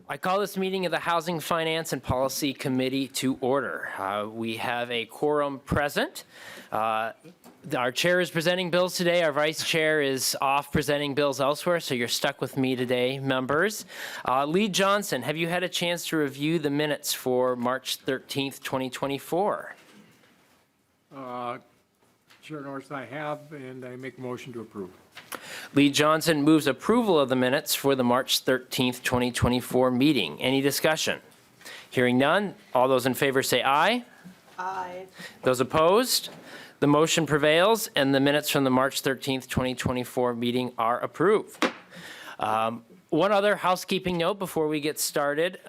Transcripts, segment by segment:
I call this meeting of the Housing, Finance, and Policy Committee to order. We have a quorum present. Our chair is presenting bills today. Our vice chair is off presenting bills elsewhere, so you're stuck with me today, members. Lee Johnson, have you had a chance to review the minutes for March 13th, 2024? Chair Norris, I have, and I make a motion to approve. Lee Johnson moves approval of the minutes for the March 13th, 2024 meeting. Any discussion? Hearing none, all those in favor say aye. Aye. Those opposed? The motion prevails, and the minutes from the March 13th, 2024 meeting are approved. One other housekeeping note before we get started.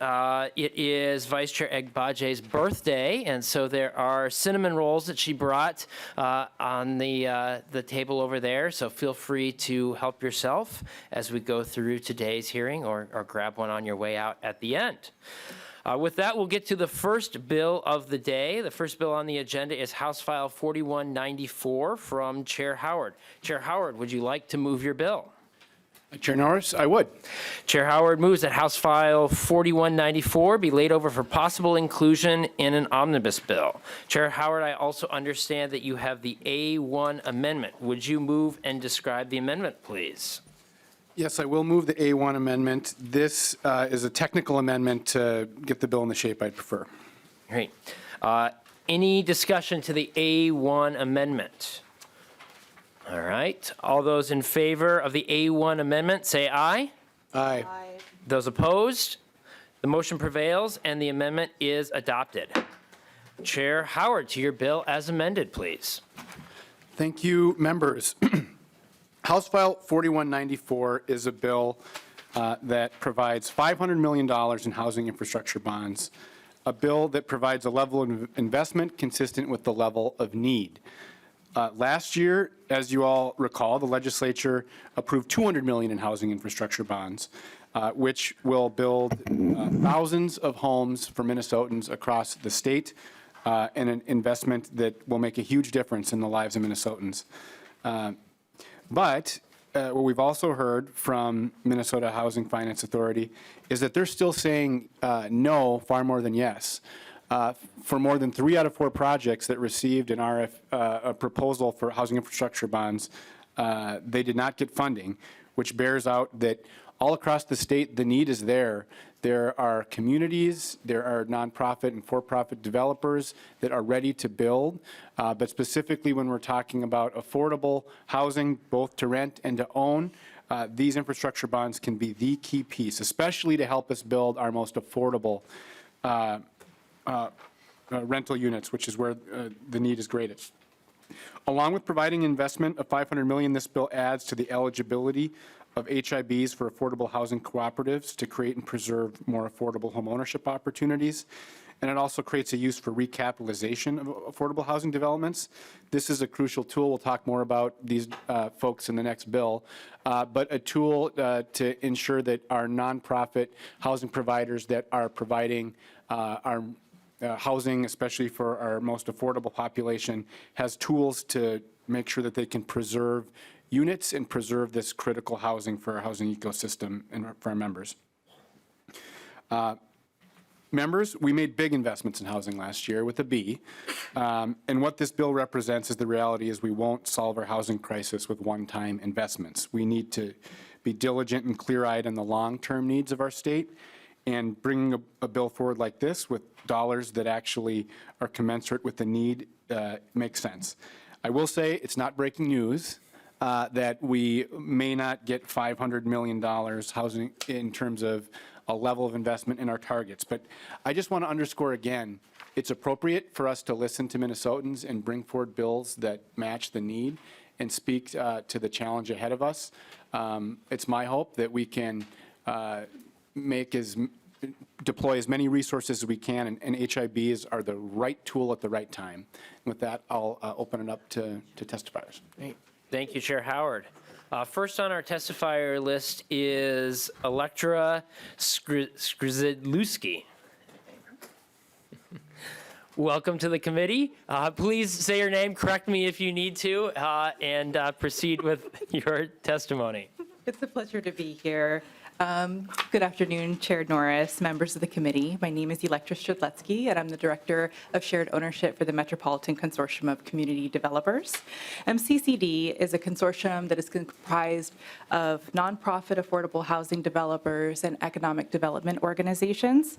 It is Vice Chair Egbaje's birthday, and so there are cinnamon rolls that she brought on the table over there, so feel free to help yourself as we go through today's hearing or grab one on your way out at the end. With that, we'll get to the first bill of the day. The first bill on the agenda is House File 4194 from Chair Howard. Chair Howard, would you like to move your bill? Chair Norris, I would. Chair Howard moves that House File 4194 be laid over for possible inclusion in an omnibus bill. Chair Howard, I also understand that you have the A1 amendment. Would you move and describe the amendment, please? Yes, I will move the A1 amendment. This is a technical amendment to get the bill in the shape I'd prefer. Great. Any discussion to the A1 amendment? All right. All those in favor of the A1 amendment, say aye. Aye. Aye. Those opposed? The motion prevails and the amendment is adopted. Chair Howard, to your bill as amended, please. Thank you, members. House File 4194 is a bill that provides $500 million in housing infrastructure bonds, a bill that provides a level of investment consistent with the level of need. Last year, as you all recall, the legislature approved $200 million in housing infrastructure bonds, which will build thousands of homes for Minnesotans across the state, and an investment that will make a huge difference in the lives of Minnesotans. But what we've also heard from Minnesota Housing Finance Authority is that they're still saying no far more than yes. For more than 3 out of 4 projects that received an a proposal for housing infrastructure bonds, they did not get funding, which bears out that all across the state, the need is there. There are communities, there are nonprofit and for-profit developers that are ready to build, but specifically when we're talking about affordable housing, both to rent and to own, these infrastructure bonds can be the key piece, especially to help us build our most affordable rental units, which is where the need is greatest. Along with providing investment of $500 million, this bill adds to the eligibility of HIBs for affordable housing cooperatives to create and preserve more affordable homeownership opportunities. And it also creates a use for recapitalization of affordable housing developments. This is a crucial tool. We'll talk more about these folks in the next bill, but a tool to ensure that our nonprofit housing providers that are providing our housing, especially for our most affordable population, has tools to make sure that they can preserve units and preserve this critical housing for our housing ecosystem and for our members. Members, we made big investments in housing last year with a B, and what this bill represents is the reality is we won't solve our housing crisis with one-time investments. We need to be diligent and clear-eyed on the long-term needs of our state, and bringing a bill forward like this with dollars that actually are commensurate with the need makes sense. I will say it's not breaking news that we may not get $500 million housing in terms of a level of investment in our targets. But I just want to underscore again, it's appropriate for us to listen to Minnesotans and bring forward bills that match the need and speak to the challenge ahead of us. It's my hope that we can deploy as many resources as we can, and HIBs are the right tool at the right time. And with that, I'll open it up to testifiers. Great. Thank you, Chair Howard. First on our testifier list is Electra Skrzydlewski. Welcome to the committee. Please say your name, correct me if you need to, and proceed with your testimony. It's a pleasure to be here. Good afternoon, Chair Norris, members of the committee. My name is Electra Strudletsky, and I'm the Director of Shared Ownership for the Metropolitan Consortium of Community Developers. MCCD is a consortium that is comprised of nonprofit affordable housing developers and economic development organizations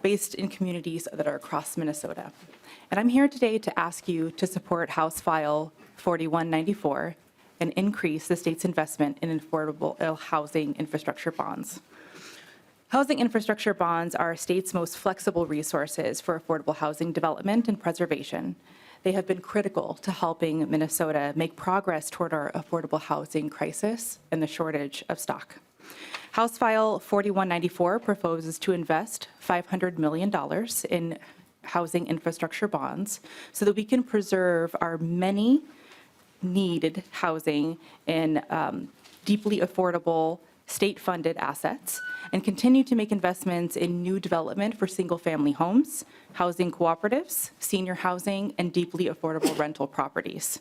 based in communities that are across Minnesota. And I'm here today to ask you to support House File 4194 and increase the state's investment in affordable housing infrastructure bonds. Housing infrastructure bonds are our state's most flexible resources for affordable housing development and preservation. They have been critical to helping Minnesota make progress toward our affordable housing crisis and the shortage of stock. House File 4194 proposes to invest $500 million in housing infrastructure bonds so that we can preserve our many needed housing in deeply affordable state-funded assets and continue to make investments in new development for single-family homes, housing cooperatives, senior housing, and deeply affordable rental properties.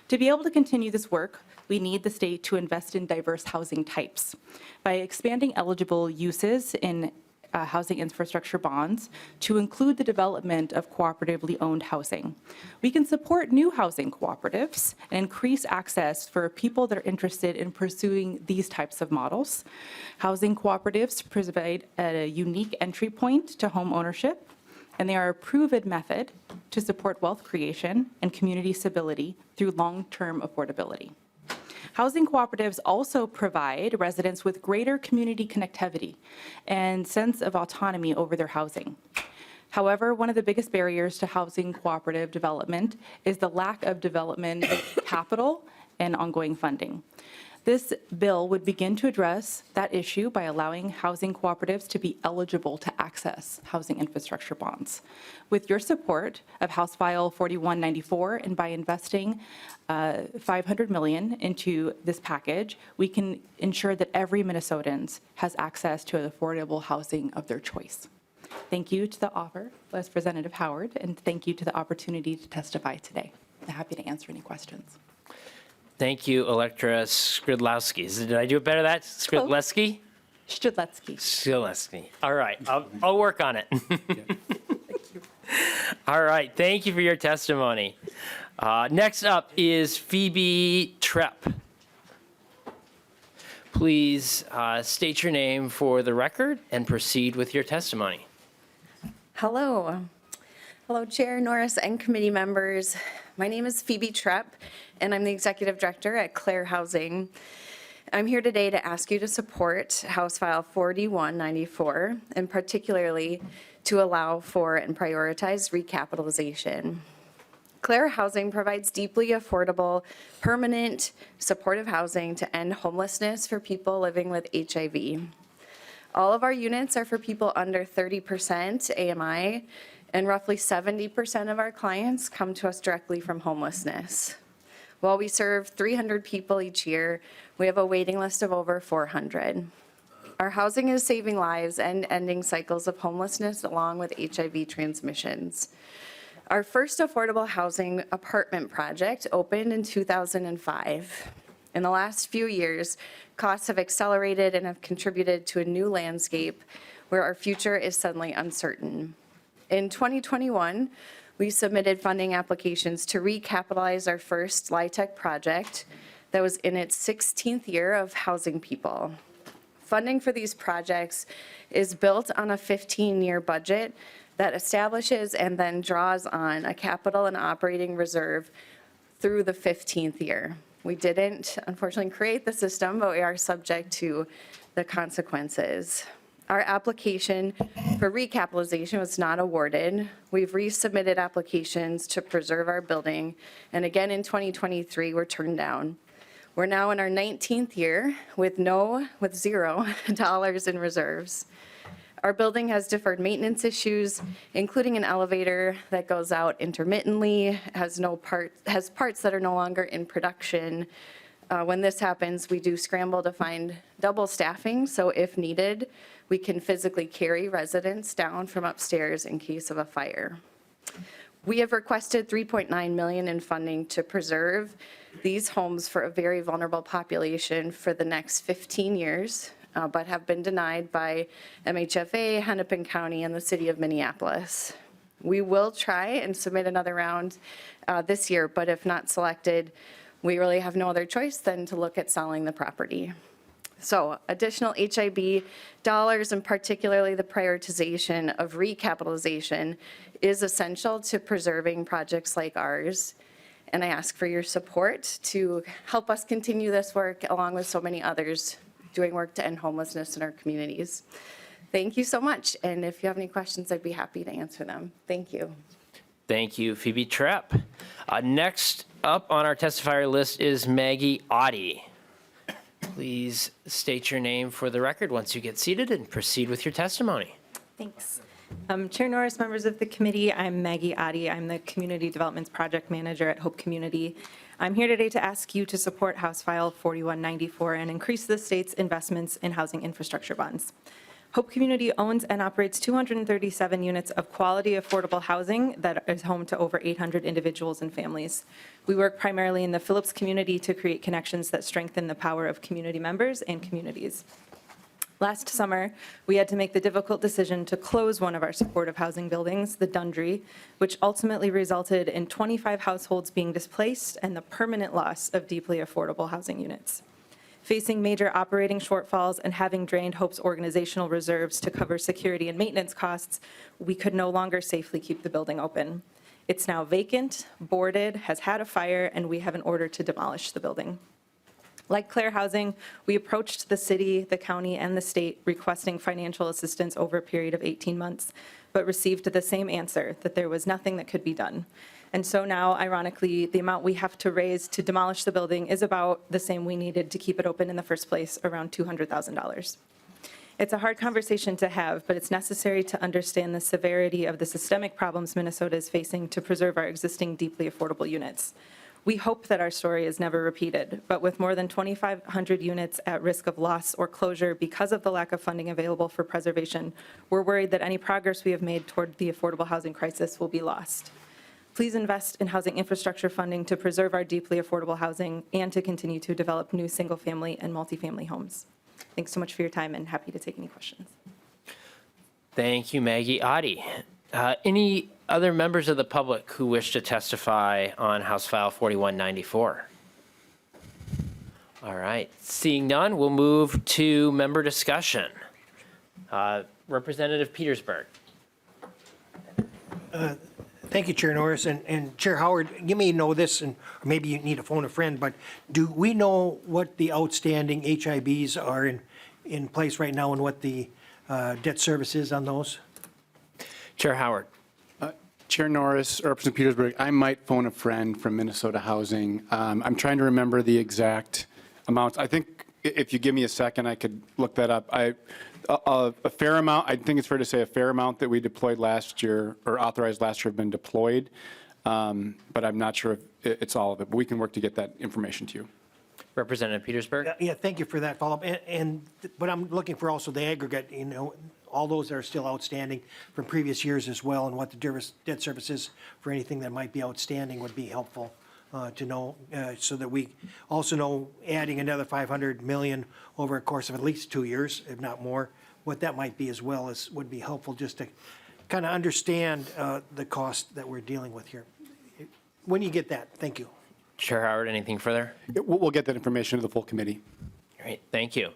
To be able to continue this work, we need the state to invest in diverse housing types. By expanding eligible uses in housing infrastructure bonds to include the development of cooperatively owned housing. We can support new housing cooperatives and increase access for people that are interested in pursuing these types of models. Housing cooperatives provide a unique entry point to home ownership, and they are a proven method to support wealth creation and community stability through long-term affordability. Housing cooperatives also provide residents with greater community connectivity and sense of autonomy over their housing. However, one of the biggest barriers to housing cooperative development is the lack of development capital and ongoing funding. This bill would begin to address that issue by allowing housing cooperatives to be eligible to access housing infrastructure bonds. With your support of House File 4194 and by investing $500 million into this package, we can ensure that every Minnesotan has access to affordable housing of their choice. Thank you to the offer, Representative Howard, and thank you to the opportunity to testify today. I'm happy to answer any questions. Thank you, Electra Skrzydlowski. Did I do it better that? Skrzydlowski? Strudletsky. Skrzydlowski. All right, I'll work on it. All right, thank you for your testimony. Next up is Phoebe Trepp. Please state your name for the record and proceed with your testimony. Hello. Hello, Chair Norris and committee members. My name is Phoebe Trepp, and I'm the Executive Director at Clare Housing. I'm here today to ask you to support House File 4194, and particularly to allow for and prioritize recapitalization. Clare Housing provides deeply affordable, permanent, supportive housing to end homelessness for people living with HIV. All of our units are for people under 30% AMI, and roughly 70% of our clients come to us directly from homelessness. While we serve 300 people each year, we have a waiting list of over 400. Our housing is saving lives and ending cycles of homelessness along with HIV transmissions. Our first affordable housing apartment project opened in 2005. In the last few years, costs have accelerated and have contributed to a new landscape where our future is suddenly uncertain. In 2021, we submitted funding applications to recapitalize our first LIHTC project that was in its 16th year of housing people. Funding for these projects is built on a 15-year budget that establishes and then draws on a capital and operating reserve through the 15th year. We didn't, unfortunately, create the system, but we are subject to the consequences. Our application for recapitalization was not awarded. We've resubmitted applications to preserve our building, and again in 2023 were turned down. We're now in our 19th year with $0 in reserves. Our building has deferred maintenance issues, including an elevator that goes out intermittently, has parts that are no longer in production. When this happens, we do scramble to find double staffing, so if needed, we can physically carry residents down from upstairs in case of a fire. We have requested $3.9 million in funding to preserve these homes for a very vulnerable population for the next 15 years. but have been denied by MHFA, Hennepin County, and the city of Minneapolis. We will try and submit another round this year, but if not selected, we really have no other choice than to look at selling the property. So additional HIB dollars, and particularly the prioritization of recapitalization, is essential to preserving projects like ours. And I ask for your support to help us continue this work along with so many others doing work to end homelessness in our communities. Thank you so much. And if you have any questions, I'd be happy to answer them. Thank you. Thank you, Phoebe Trepp. Next up on our testifier list is Maggie Audie. Please state your name for the record once you get seated and proceed with your testimony. Thanks. Chair Norris, members of the committee, I'm Maggie Audie. I'm the Community Developments Project Manager at Hope Community. I'm here today to ask you to support House File 4194 and increase the state's investments in housing infrastructure bonds. Hope Community owns and operates 237 units of quality, affordable housing that is home to over 800 individuals and families. We work primarily in the Phillips community to create connections that strengthen the power of community members and communities. Last summer, we had to make the difficult decision to close one of our supportive housing buildings, the Dundry, which ultimately resulted in 25 households being displaced and the permanent loss of deeply affordable housing units. Facing major operating shortfalls and having drained Hope's organizational reserves to cover security and maintenance costs, we could no longer safely keep the building open. It's now vacant, boarded, has had a fire, and we have an order to demolish the building. Like Clare Housing, we approached the city, the county, and the state requesting financial assistance over a period of 18 months, but received the same answer, that there was nothing that could be done. And so now, ironically, the amount we have to raise to demolish the building is about the same we needed to keep it open in the first place, around $200,000. It's a hard conversation to have, but it's necessary to understand the severity of the systemic problems Minnesota is facing to preserve our existing deeply affordable units. We hope that our story is never repeated, but with more than 2,500 units at risk of loss or closure because of the lack of funding available for preservation, we're worried that any progress we have made toward the affordable housing crisis will be lost. Please invest in housing infrastructure funding to preserve our deeply affordable housing and to continue to develop new single-family and multifamily homes. Thanks so much for your time, and happy to take any questions. Thank you, Maggie Audie. Any other members of the public who wish to testify on House File 4194? All right, seeing none, we'll move to member discussion. Representative Petersburg. Thank you, Chair Norris. And Chair Howard, you may know this, or maybe you need to phone a friend, but do we know what the outstanding HIBs are in place right now and what the debt service is on those? Chair Howard. Chair Norris, Representative Petersburg, I might phone a friend from Minnesota Housing. I'm trying to remember the exact amounts. I think if you give me a second, I could look that up. A fair amount, I think it's fair to say a fair amount that we deployed last year or authorized last year have been deployed, but I'm not sure if it's all of it, but we can work to get that information to you. Representative Petersburg. Yeah, thank you for that follow-up. But I'm looking for also the aggregate, all those that are still outstanding from previous years as well, and what the debt service is for anything that might be outstanding would be helpful to know, so that we also know adding another $500 million over a course of at least 2 years, if not more, what that might be as well would be helpful just to kind of understand the cost that we're dealing with here. When you get that, thank you. Chair Howard, anything further? We'll get that information to the full committee. Great, thank you.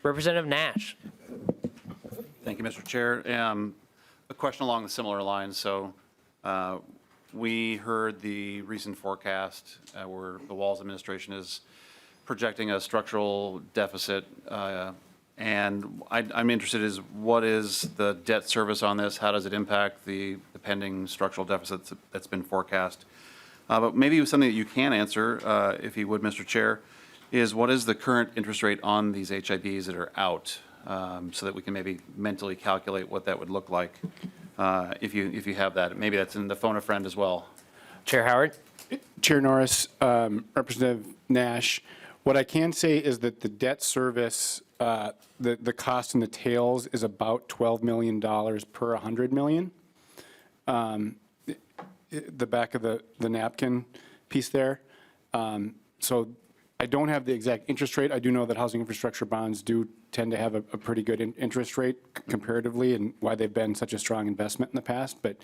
Representative Nash. Thank you, Mr. Chair. A question along the similar lines. So we heard the recent forecast where the Walz administration is projecting a structural deficit. And I'm interested is what is the debt service on this? How does it impact the pending structural deficit that's been forecast? But maybe something that you can answer, if you would, Mr. Chair, is what is the current interest rate on these HIBs that are out, so that we can maybe mentally calculate what that would look like if you have that. Maybe that's in the phone a friend as well. Chair Howard. Chair Norris, Representative Nash, what I can say is that the debt service, the cost in the tails is about $12 million per $100 million. The back of the napkin piece there. So I don't have the exact interest rate. I do know that housing infrastructure bonds do tend to have a pretty good interest rate comparatively, and why they've been such a strong investment in the past. But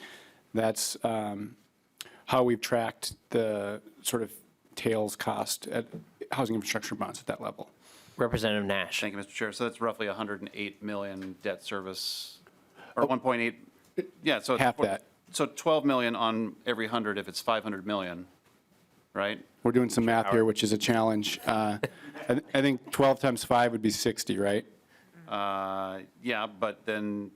that's how we've tracked the sort of tails cost at housing infrastructure bonds at that level. Representative Nash. Thank you, Mr. Chair. So that's roughly 108 million debt service, or 1.8, yeah, so. Half that. So 12 million on every 100 if it's 500 million, right? We're doing some math here, which is a challenge. I think 12 times 5 would be 60, right? Yeah, but then,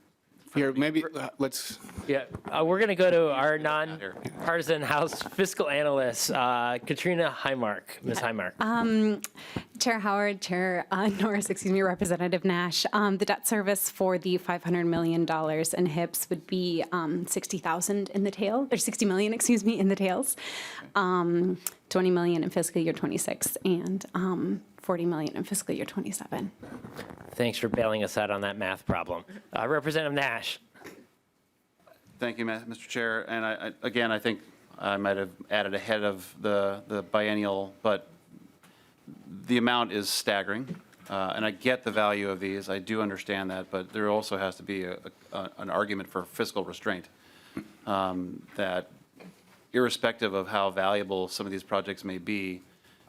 Here, maybe, let's, Yeah, we're going to go to our non-partisan House fiscal analyst, Katrina Highmark. Ms. Highmark. Chair Howard, Chair Norris, Representative Nash. The debt service for the $500 million in HIPS would be 60,000 in the tail, or 60 million, in the tails. 20 million in fiscal year 26 and 40 million in fiscal year 27. Thanks for bailing us out on that math problem. Representative Nash. thank you, Mr. Chair. And again, I think I might have added ahead of the biennial, but the amount is staggering. And I get the value of these. I do understand that, but there also has to be an argument for fiscal restraint, that irrespective of how valuable some of these projects may be,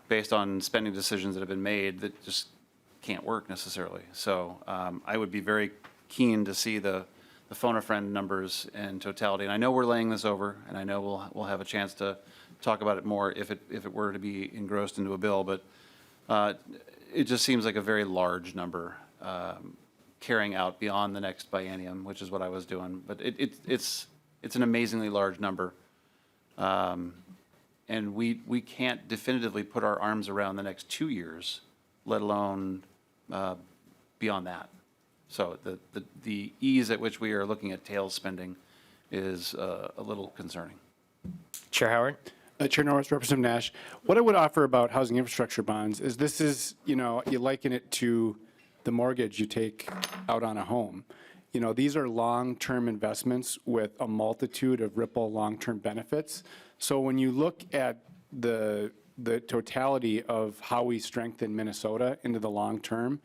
based on spending decisions that have been made, that just can't work necessarily. So I would be very keen to see the phone a friend numbers in totality. And I know we're laying this over, and I know we'll have a chance to talk about it more if it were to be engrossed into a bill, but it just seems like a very large number carrying out beyond the next biennium, which is what I was doing. But it's an amazingly large number. And we can't definitively put our arms around the next 2 years, let alone beyond that. So the ease at which we are looking at tail spending is a little concerning. Chair Howard. Chair Norris, Representative Nash, what I would offer about housing infrastructure bonds is this is, you liken it to the mortgage you take out on a home. These are long-term investments with a multitude of ripple long-term benefits. So when you look at the totality of how we strengthen Minnesota into the long term,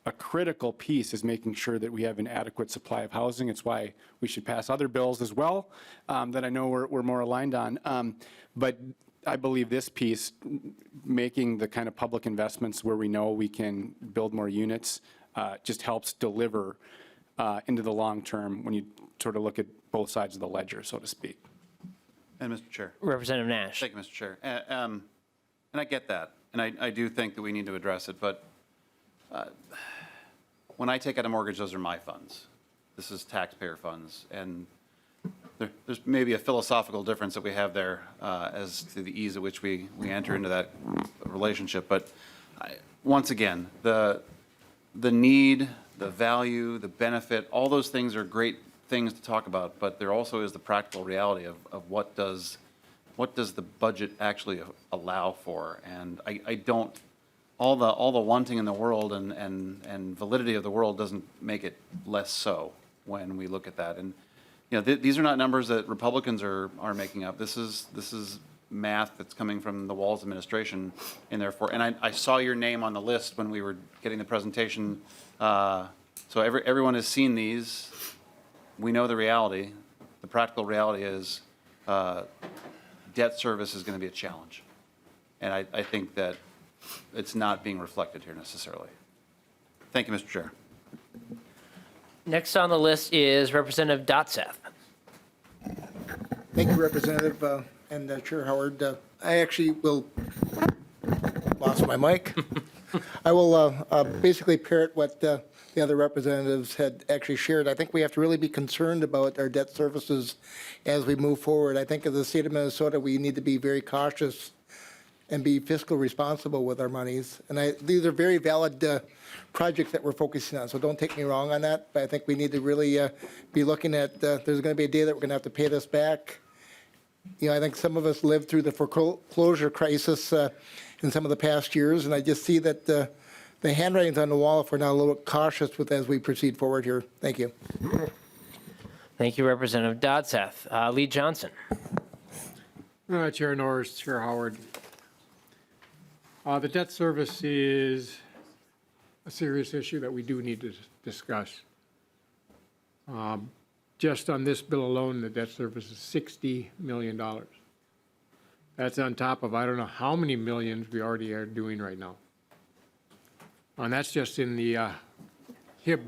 a critical piece is making sure that we have an adequate supply of housing. It's why we should pass other bills as well that I know we're more aligned on. But I believe this piece, making the kind of public investments where we know we can build more units, just helps deliver into the long term when you sort of look at both sides of the ledger, so to speak. And Mr. Chair. Representative Nash. Thank you, Mr. Chair. And I get that, and I do think that we need to address it, but when I take out a mortgage, those are my funds. This is taxpayer funds, and there's maybe a philosophical difference that we have there as to the ease at which we enter into that relationship. But once again, the need, the value, the benefit, all those things are great things to talk about, but there also is the practical reality of what does the budget actually allow for. And I don't, all the wanting in the world and validity of the world doesn't make it less so when we look at that. And these are not numbers that Republicans are making up. This is math that's coming from the Walz administration, and therefore, and I saw your name on the list when we were getting the presentation. So everyone has seen these. We know the reality. The practical reality is debt service is going to be a challenge. And I think that it's not being reflected here necessarily. Thank you, Mr. Chair. Next on the list is Representative Dotseth. Thank you, Representative and Chair Howard. I actually will, lost my mic. I will basically parrot what the other representatives had actually shared. I think we have to really be concerned about our debt services as we move forward. I think as the state of Minnesota, we need to be very cautious and be fiscally responsible with our monies. And these are very valid projects that we're focusing on, so don't take me wrong on that. But I think we need to really be looking at, there's going to be a day that we're going to have to pay this back. I think some of us lived through the foreclosure crisis in some of the past years, and I just see that the handwriting's on the wall if we're not a little cautious with as we proceed forward here. Thank you. Thank you, Representative Dotseth. Lee Johnson. Chair Norris, Chair Howard. The debt service is a serious issue that we do need to discuss. Just on this bill alone, the debt service is $60 million. That's on top of, I don't know how many millions we already are doing right now. And that's just in the HIB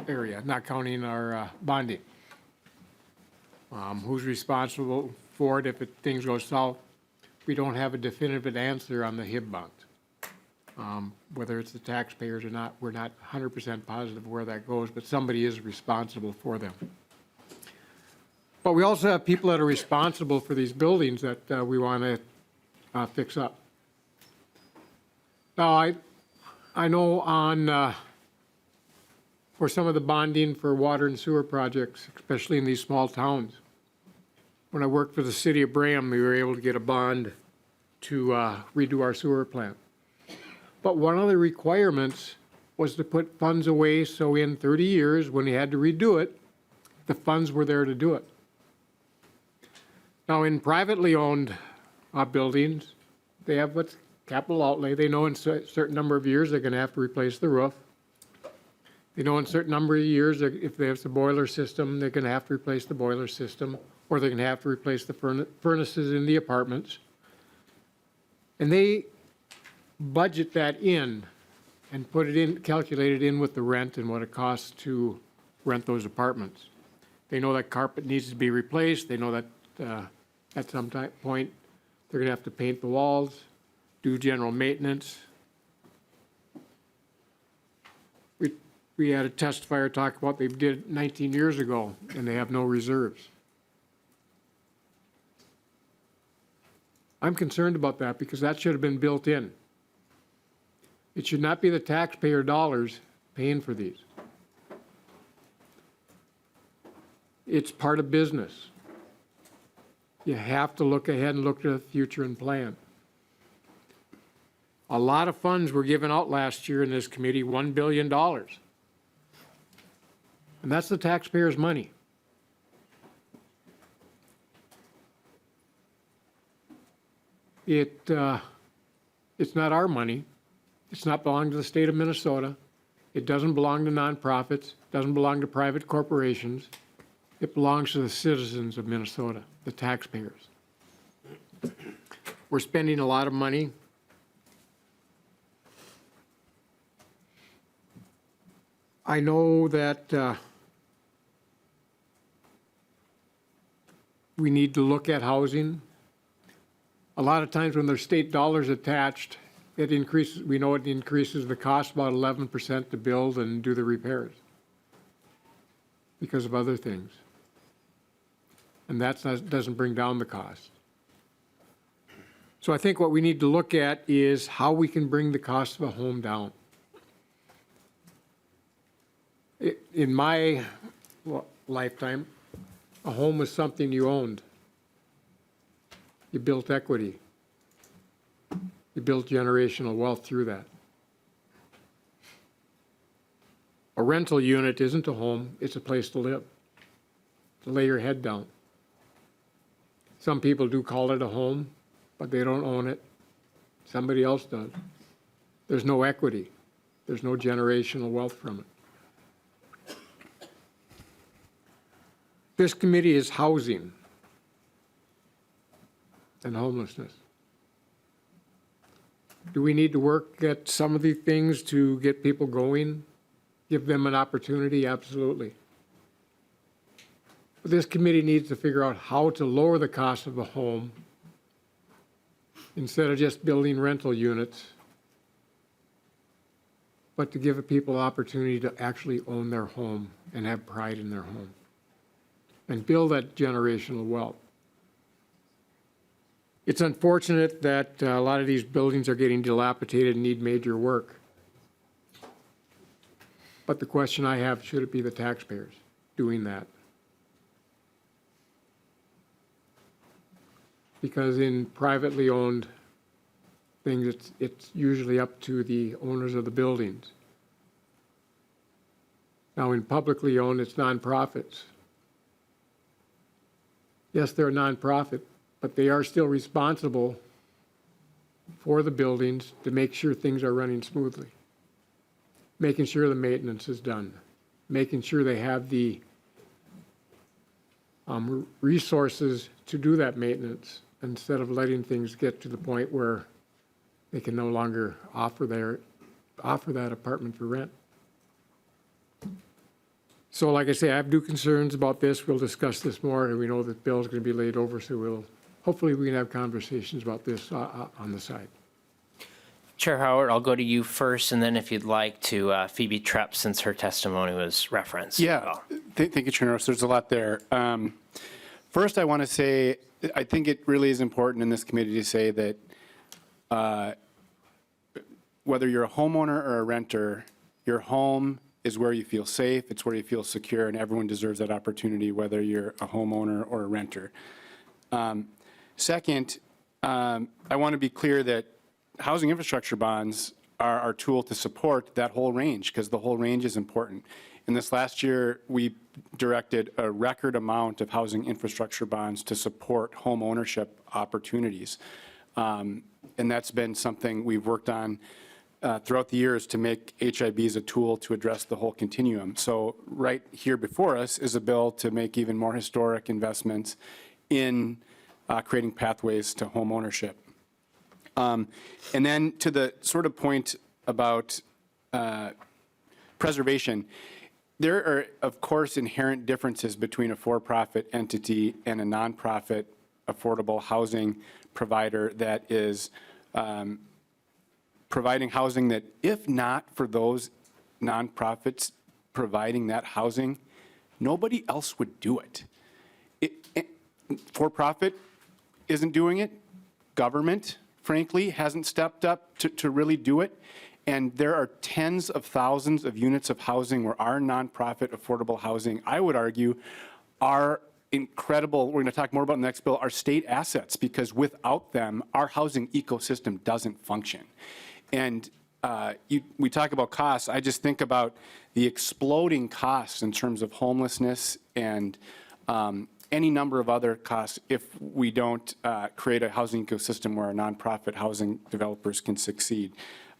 area, not counting our bonding. Who's responsible for it if things go south? We don't have a definitive answer on the HIB bonds. Whether it's the taxpayers or not, we're not 100% positive where that goes, but somebody is responsible for them. But we also have people that are responsible for these buildings that we want to fix up. Now, I know on for some of the bonding for water and sewer projects, especially in these small towns, when I worked for the city of Braham, we were able to get a bond to redo our sewer plant. But one of the requirements was to put funds away so in 30 years, when he had to redo it, the funds were there to do it. Now, in privately owned buildings, they have what's capital outlay. They know in a certain number of years they're going to have to replace the roof. They know in a certain number of years if they have the boiler system, they're going to have to replace the boiler system, or they're going to have to replace the furnaces in the apartments. And they budget that in and put it in, calculate it in with the rent and what it costs to rent those apartments. They know that carpet needs to be replaced. They know that at some point they're going to have to paint the walls, do general maintenance. We had a testifier talk about they did it 19 years ago and they have no reserves. I'm concerned about that because that should have been built in. It should not be the taxpayer dollars paying for these. It's part of business. You have to look ahead and look to the future and plan. A lot of funds were given out last year in this committee, $1 billion. And that's the taxpayers' money. It's not our money. It's not belong to the state of Minnesota. It doesn't belong to nonprofits. It doesn't belong to private corporations. It belongs to the citizens of Minnesota, the taxpayers. We're spending a lot of money. I know that we need to look at housing. A lot of times when there's state dollars attached, it increases, we know it increases the cost about 11% to build and do the repairs because of other things. And that doesn't bring down the cost. So I think what we need to look at is how we can bring the cost of a home down. In my lifetime, a home was something you owned. You built equity. You built generational wealth through that. A rental unit isn't a home, it's a place to live, to lay your head down. Some people do call it a home, but they don't own it. Somebody else does. There's no equity. There's no generational wealth from it. This committee is housing and homelessness. Do we need to work at some of the things to get people going? Give them an opportunity? Absolutely. But this committee needs to figure out how to lower the cost of a home instead of just building rental units, but to give people an opportunity to actually own their home and have pride in their home and build that generational wealth. It's unfortunate that a lot of these buildings are getting dilapidated and need major work. But the question I have, should it be the taxpayers doing that? Because in privately owned things, it's usually up to the owners of the buildings. Now, in publicly owned, it's nonprofits. Yes, they're a nonprofit, but they are still responsible for the buildings to make sure things are running smoothly. Making sure the maintenance is done, making sure they have the resources to do that maintenance instead of letting things get to the point where they can no longer offer that apartment for rent. So like I say, I have new concerns about this. We'll discuss this more, and we know that Bill's going to be laid over, so hopefully we can have conversations about this on the side. Chair Howard, I'll go to you first, and then if you'd like to Phoebe Trepp, since her testimony was referenced. Yeah, thank you, Chair Norris. There's a lot there. First, I want to say, I think it really is important in this committee to say that whether you're a homeowner or a renter, your home is where you feel safe, it's where you feel secure, and everyone deserves that opportunity, whether you're a homeowner or a renter. Second, I want to be clear that housing infrastructure bonds are our tool to support that whole range, because the whole range is important. In this last year, we directed a record amount of housing infrastructure bonds to support home ownership opportunities. And that's been something we've worked on throughout the years to make HIBs a tool to address the whole continuum. So right here before us is a bill to make even more historic investments in creating pathways to home ownership. And then to the sort of point about preservation, there are, of course, inherent differences between a for-profit entity and a nonprofit affordable housing provider that is providing housing that, if not for those nonprofits providing that housing, nobody else would do it. For-profit isn't doing it. Government, frankly, hasn't stepped up to really do it. And there are tens of thousands of units of housing where our nonprofit affordable housing, I would argue, are incredible. We're going to talk more about in the next bill, are state assets, because without them, our housing ecosystem doesn't function. And we talk about costs. I just think about the exploding costs in terms of homelessness and any number of other costs if we don't create a housing ecosystem where our nonprofit housing developers can succeed.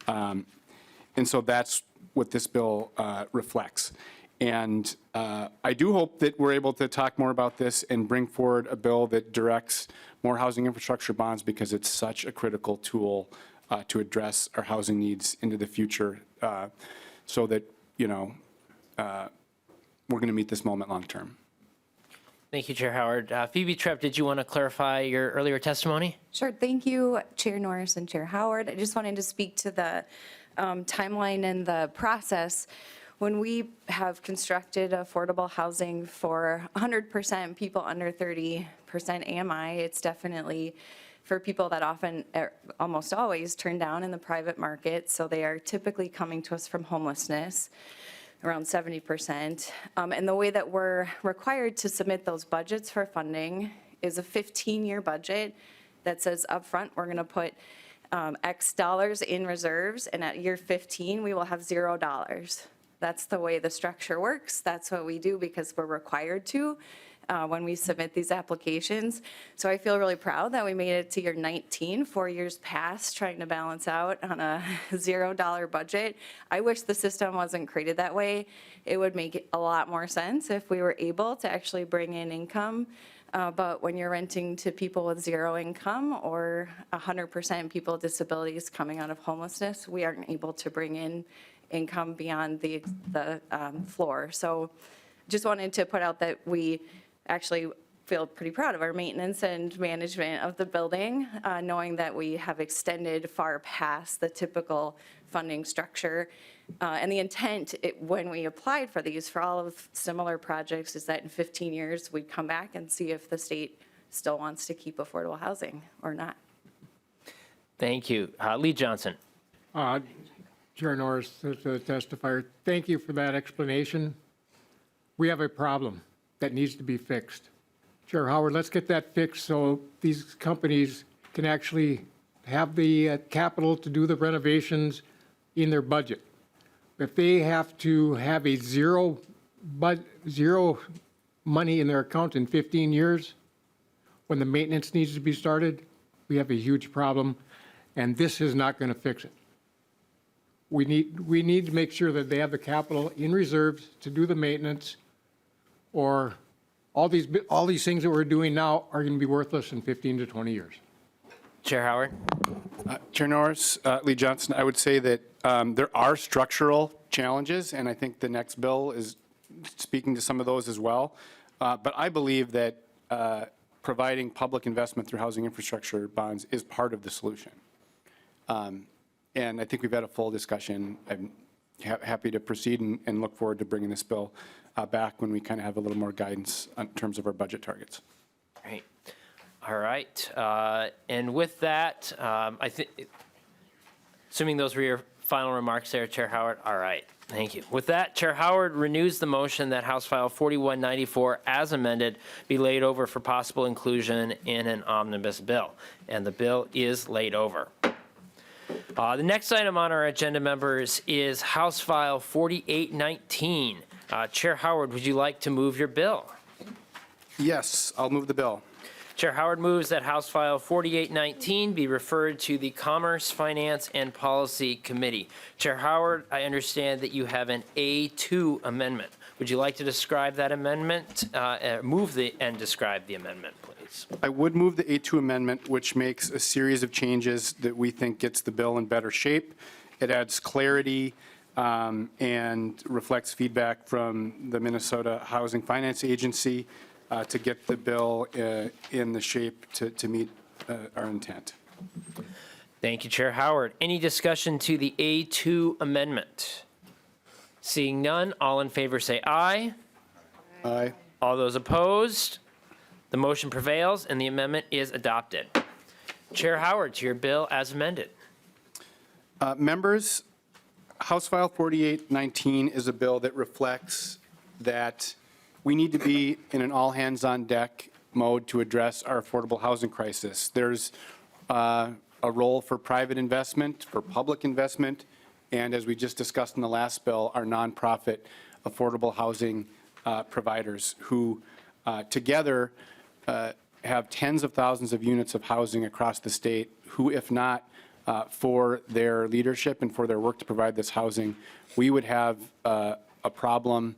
And so that's what this bill reflects. And I do hope that we're able to talk more about this and bring forward a bill that directs more housing infrastructure bonds, because it's such a critical tool to address our housing needs into the future, so that, you know, we're going to meet this moment long term. Thank you, Chair Howard. Phoebe Trepp, did you want to clarify your earlier testimony? Sure. Thank you, Chair Norris and Chair Howard. I just wanted to speak to the timeline and the process. When we have constructed affordable housing for 100% people under 30% AMI, it's definitely for people that often, almost always, turn down in the private market. So they are typically coming to us from homelessness, around 70%. And the way that we're required to submit those budgets for funding is a 15-year budget that says upfront, we're going to put X dollars in reserves, and at year 15, we will have $0. That's the way the structure works. That's what we do because we're required to when we submit these applications. So I feel really proud that we made it to year 19, 4 years past, trying to balance out on a $0 budget. I wish the system wasn't created that way. It would make a lot more sense if we were able to actually bring in income. But when you're renting to people with zero income or 100% people with disabilities coming out of homelessness, we aren't able to bring in income beyond the floor. So just wanted to put out that we actually feel pretty proud of our maintenance and management of the building, knowing that we have extended far past the typical funding structure. And the intent when we applied for these, for all of similar projects, is that in 15 years, we'd come back and see if the state still wants to keep affordable housing or not. Thank you. Lee Johnson. Chair Norris, the testifier, thank you for that explanation. We have a problem that needs to be fixed. Chair Howard, let's get that fixed so these companies can actually have the capital to do the renovations in their budget. If they have to have a zero money in their account in 15 years, when the maintenance needs to be started, we have a huge problem. and this is not going to fix it. We need to make sure that they have the capital in reserves to do the maintenance, or all these things that we're doing now are going to be worthless in 15 to 20 years. Chair Howard? Chair Norris, Lee Johnson, I would say that there are structural challenges, and I think the next bill is speaking to some of those as well. But I believe that providing public investment through housing infrastructure bonds is part of the solution. And I think we've had a full discussion. I'm happy to proceed and look forward to bringing this bill back when we kind of have a little more guidance in terms of our budget targets. Great. All right. And with that, I think, assuming those were your final remarks there, Chair Howard. All right. Thank you. With that, Chair Howard renews the motion that House File 4194, as amended, be laid over for possible inclusion in an omnibus bill. And the bill is laid over. The next item on our agenda, members, is House File 4819. Chair Howard, would you like to move your bill? Yes, I'll move the bill. Chair Howard moves that House File 4819 be referred to the Commerce, Finance, and Policy Committee. Chair Howard, I understand that you have an A2 amendment. Would you like to describe that amendment? And describe the amendment, please. I would move the A2 amendment, which makes a series of changes that we think gets the bill in better shape. It adds clarity and reflects feedback from the Minnesota Housing Finance Agency to get the bill in the shape to meet our intent. Thank you, Chair Howard. Any discussion to the A2 amendment? Seeing none, all in favor say aye. Aye. All those opposed? The motion prevails and the amendment is adopted. Chair Howard, to your bill as amended. Members, House File 4819 is a bill that reflects that we need to be in an all-hands-on-deck mode to address our affordable housing crisis. There's a role for private investment, for public investment, and as we just discussed in the last bill, our nonprofit affordable housing providers who together have tens of thousands of units of housing across the state who, if not for their leadership and for their work to provide this housing, we would have a problem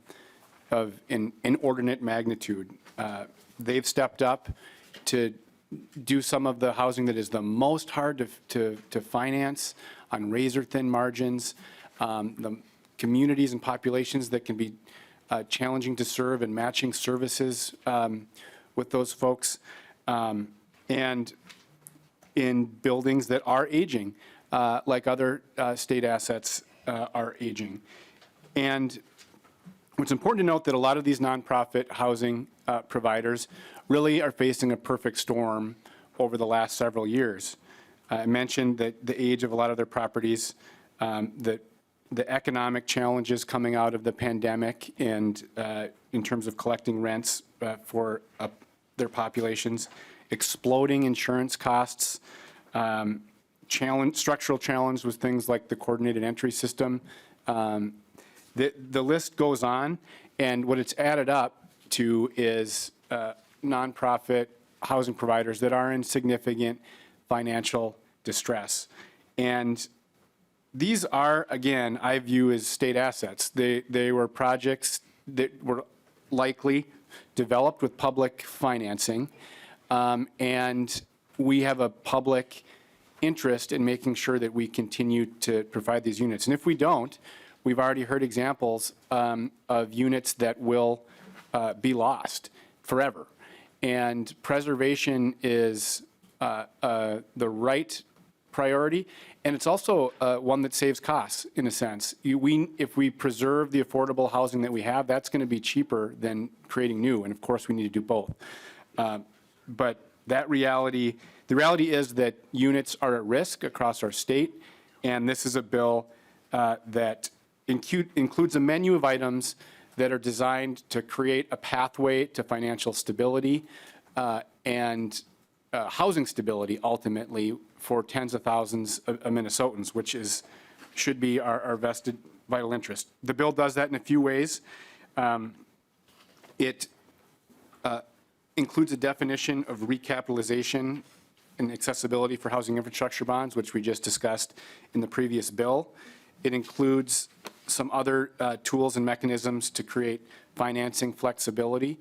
of an inordinate magnitude. They've stepped up to do some of the housing that is the most hard to finance on razor-thin margins, the communities and populations that can be challenging to serve and matching services with those folks, and in buildings that are aging, like other state assets are aging. And it's important to note that a lot of these nonprofit housing providers really are facing a perfect storm over the last several years. I mentioned that the age of a lot of their properties, the economic challenges coming out of the pandemic, and in terms of collecting rents for their populations, exploding insurance costs, structural challenge with things like the coordinated entry system. The list goes on, and what it's added up to is nonprofit housing providers that are in significant financial distress. And these are, again, I view as state assets. They were projects that were likely developed with public financing, and we have a public interest in making sure that we continue to provide these units. And if we don't, we've already heard examples of units that will be lost forever. And preservation is the right priority, and it's also one that saves costs, in a sense. If we preserve the affordable housing that we have, that's going to be cheaper than creating new, and of course we need to do both. But the reality is that units are at risk across our state, and this is a bill that includes a menu of items that are designed to create a pathway to financial stability and housing stability, ultimately, for tens of thousands of Minnesotans, which should be our vested vital interest. The bill does that in a few ways. It includes a definition of recapitalization and accessibility for housing infrastructure bonds, which we just discussed in the previous bill. It includes some other tools and mechanisms to create financing flexibility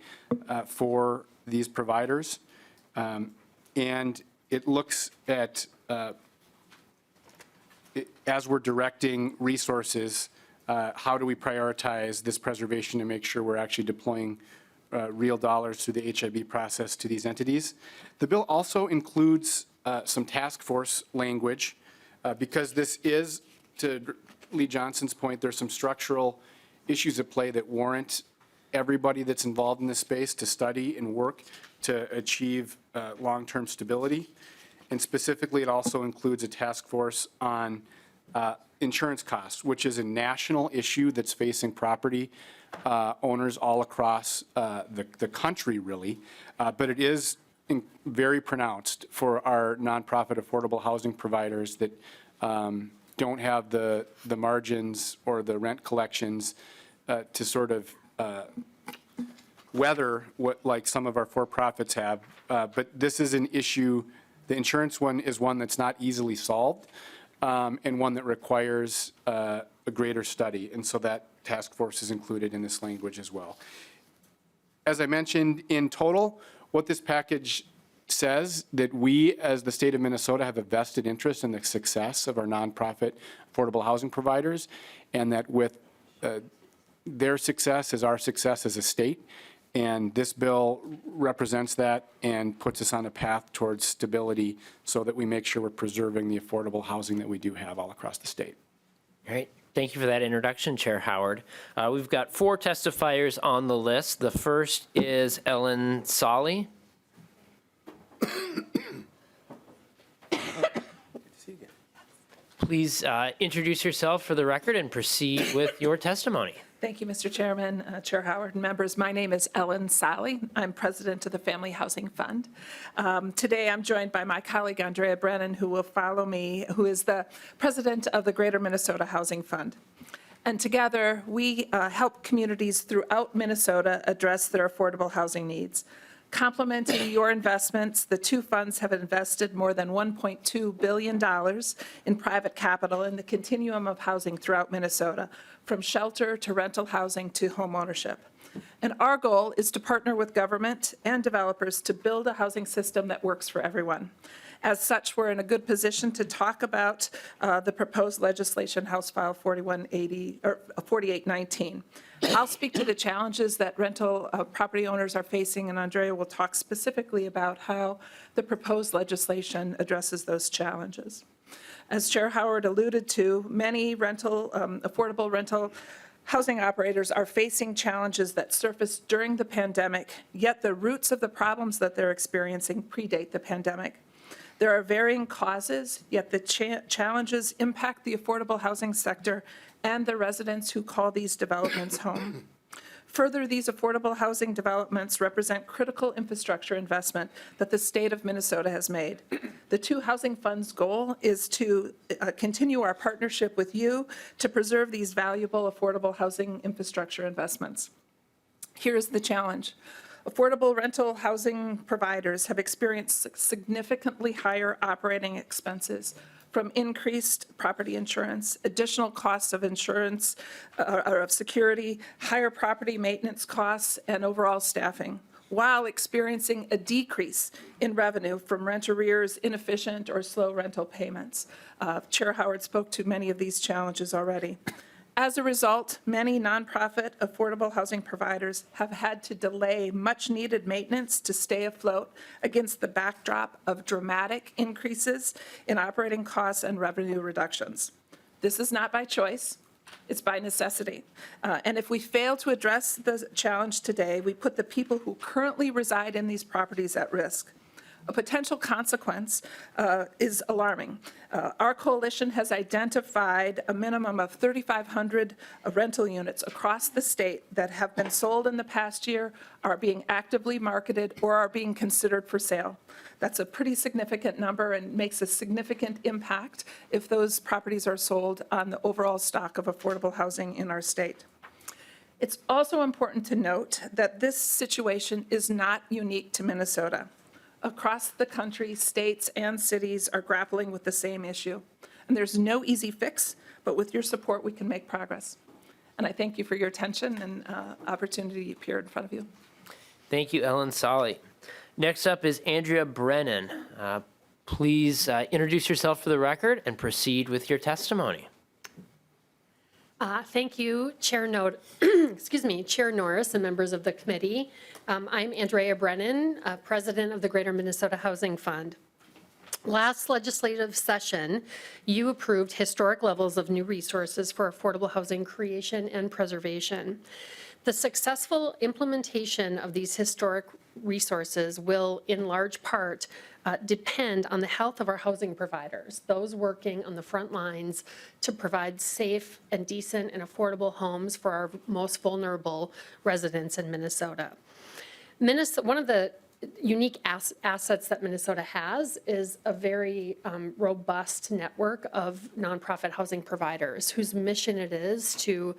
for these providers. And it looks at, as we're directing resources, how do we prioritize this preservation to make sure we're actually deploying real dollars through the HIB process to these entities. The bill also includes some task force language because this is, to Lee Johnson's point, there's some structural issues at play that warrant everybody that's involved in this space to study and work to achieve long-term stability. And specifically, it also includes a task force on insurance costs, which is a national issue that's facing property owners all across the country, really. But it is very pronounced for our nonprofit affordable housing providers that don't have the margins or the rent collections to sort of weather what like some of our for-profits have. But this is an issue, the insurance one is one that's not easily solved and one that requires a greater study. And so that task force is included in this language as well. As I mentioned, in total, what this package says that we, as the state of Minnesota, have a vested interest in the success of our nonprofit affordable housing providers, and that with their success is our success as a state. And this bill represents that and puts us on a path towards stability so that we make sure we're preserving the affordable housing that we do have all across the state. All right. Thank you for that introduction, Chair Howard. We've got 4 testifiers on the list. The first is Ellen Solly. Please introduce yourself for the record and proceed with your testimony. Thank you, Mr. Chairman, Chair Howard, and members. My name is Ellen Solly. I'm president of the Family Housing Fund. Today, I'm joined by my colleague, Andrea Brennan, who will follow me, who is the president of the Greater Minnesota Housing Fund. And together, we help communities throughout Minnesota address their affordable housing needs. Complementing your investments, the 2 funds have invested more than $1.2 billion in private capital in the continuum of housing throughout Minnesota, from shelter to rental housing to home ownership. And our goal is to partner with government and developers to build a housing system that works for everyone. As such, we're in a good position to talk about the proposed legislation, House File 4819. I'll speak to the challenges that rental property owners are facing, and Andrea will talk specifically about how the proposed legislation addresses those challenges. As Chair Howard alluded to, many affordable rental housing operators are facing challenges that surfaced during the pandemic, yet the roots of the problems that they're experiencing predate the pandemic. There are varying causes, yet the challenges impact the affordable housing sector and the residents who call these developments home. Further, these affordable housing developments represent critical infrastructure investment that the state of Minnesota has made. The 2 housing funds' goal is to continue our partnership with you to preserve these valuable affordable housing infrastructure investments. Here's the challenge. Affordable rental housing providers have experienced significantly higher operating expenses from increased property insurance, additional costs of insurance or of security, higher property maintenance costs, and overall staffing, while experiencing a decrease in revenue from rent arrears, inefficient or slow rental payments. Chair Howard spoke to many of these challenges already. As a result, many nonprofit affordable housing providers have had to delay much-needed maintenance to stay afloat against the backdrop of dramatic increases in operating costs and revenue reductions. This is not by choice. It's by necessity. And if we fail to address the challenge today, we put the people who currently reside in these properties at risk. A potential consequence is alarming. Our coalition has identified a minimum of 3,500 rental units across the state that have been sold in the past year, are being actively marketed, or are being considered for sale. That's a pretty significant number and makes a significant impact if those properties are sold on the overall stock of affordable housing in our state. It's also important to note that this situation is not unique to Minnesota. across the country, states and cities are grappling with the same issue. And there's no easy fix, but with your support, we can make progress. And I thank you for your attention and opportunity to appear in front of you. Thank you, Ellen Solly. Next up is Andrea Brennan. Please introduce yourself for the record and proceed with your testimony. Thank you, Chair Chair Norris and members of the committee. I'm Andrea Brennan, President of the Greater Minnesota Housing Fund. Last legislative session, you approved historic levels of new resources for affordable housing creation and preservation. The successful implementation of these historic resources will, in large part, depend on the health of our housing providers, those working on the front lines to provide safe and decent and affordable homes for our most vulnerable residents in Minnesota. One of the unique assets that Minnesota has is a very robust network of nonprofit housing providers whose mission it is to